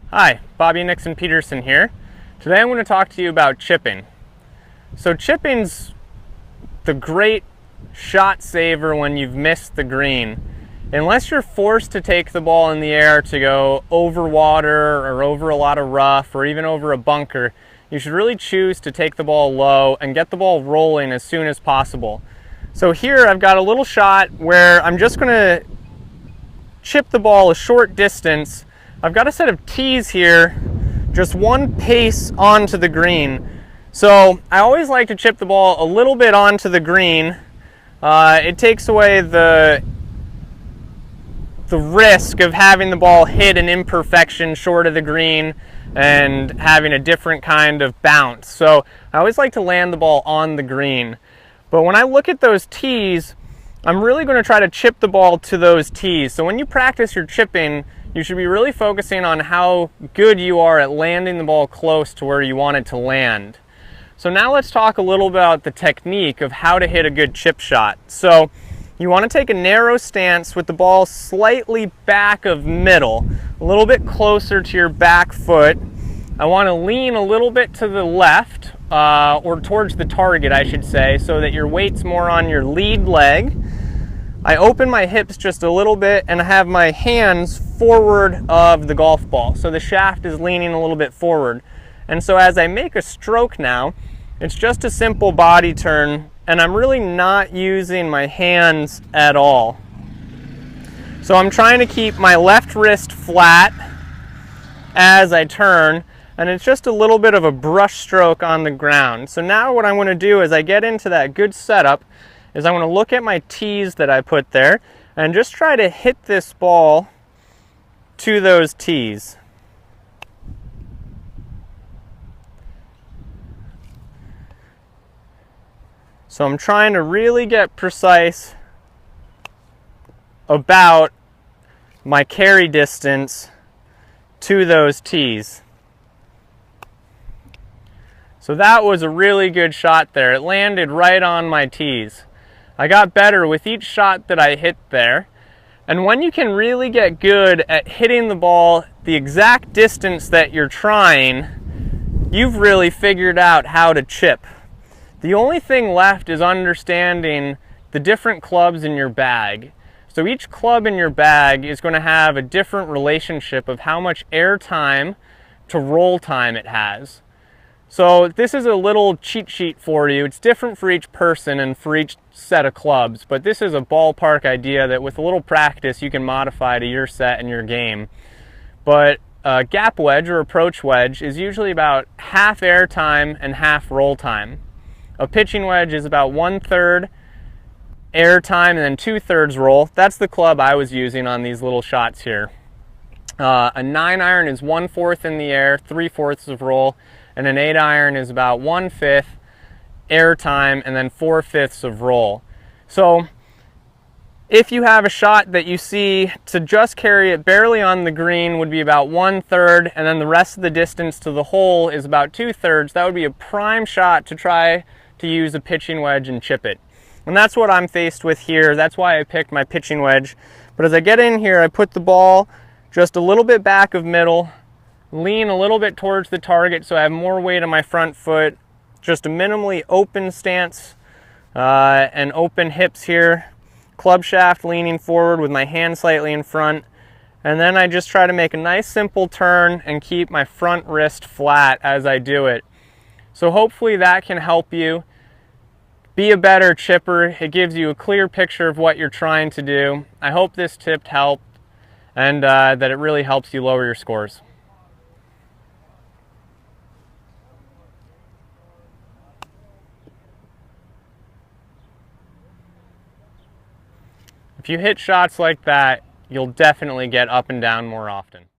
Hi, Bobby Nixon Peterson here. Today I'm going to talk to you about chipping. So chipping's the great shot saver when you've missed the green. Unless you're forced to take the ball in the air to go over water or over a lot of rough or even over a bunker, you should really choose to take the ball low and get the ball rolling as soon as possible. So here I've got a little shot where I'm just going to chip the ball a short distance. I've got a set of tees here, just one pace onto the green. So I always like to chip the ball a little bit onto the green. It takes away the risk of having the ball hit an imperfection short of the green and having a different kind of bounce. So I always like to land the ball on the green. But when I look at those tees, I'm really going to try to chip the ball to those tees. So when you practice your chipping, you should be really focusing on how good you are at landing the ball close to where you want it to land. So now let's talk a little about the technique of how to hit a good chip shot. So you want to take a narrow stance with the ball slightly back of middle, a little bit closer to your back foot. I want to lean a little bit to the left, or towards the target I should say, so that your weight's more on your lead leg. I open my hips just a little bit and I have my hands forward of the golf ball. So the shaft is leaning a little bit forward. And so as I make a stroke now, it's just a simple body turn and I'm really not using my hands at all. So I'm trying to keep my left wrist flat as I turn, and it's just a little bit of a brush stroke on the ground. So now what I'm going to do as I get into that good setup is I'm going to look at my tees that I put there and just try to hit this ball to those tees. So I'm trying to really get precise about my carry distance to those tees. So that was a really good shot there. It landed right on my tees. I got better with each shot that I hit there. And when you can really get good at hitting the ball the exact distance that you're trying, you've really figured out how to chip. The only thing left is understanding the different clubs in your bag. So each club in your bag is going to have a different relationship of how much air time to roll time it has. So this is a little cheat sheet for you. It's different for each person and for each set of clubs, but this is a ballpark idea that with a little practice you can modify to your set and your game. But a gap wedge or approach wedge is usually about half air time and half roll time. A pitching wedge is about 1/3 air time and then 2/3 roll. That's the club I was using on these little shots here. A 9-iron is 1/4 in the air, 3/4 of roll, and an 8-iron is about 1/5 air time and then 4/5 of roll. So if you have a shot that you see to just carry it barely on the green would be about 1/3, and then the rest of the distance to the hole is about 2/3, that would be a prime shot to try to use a pitching wedge and chip it. And that's what I'm faced with here. That's why I picked my pitching wedge. But as I get in here, I put the ball just a little bit back of middle, lean a little bit towards the target so I have more weight on my front foot, just a minimally open stance and open hips here, club shaft leaning forward with my hand slightly in front, and then I just try to make a nice simple turn and keep my front wrist flat as I do it. So hopefully that can help you be a better chipper. It gives you a clear picture of what you're trying to do. I hope this tip helped and that it really helps you lower your scores. If you hit shots like that, you'll definitely get up and down more often.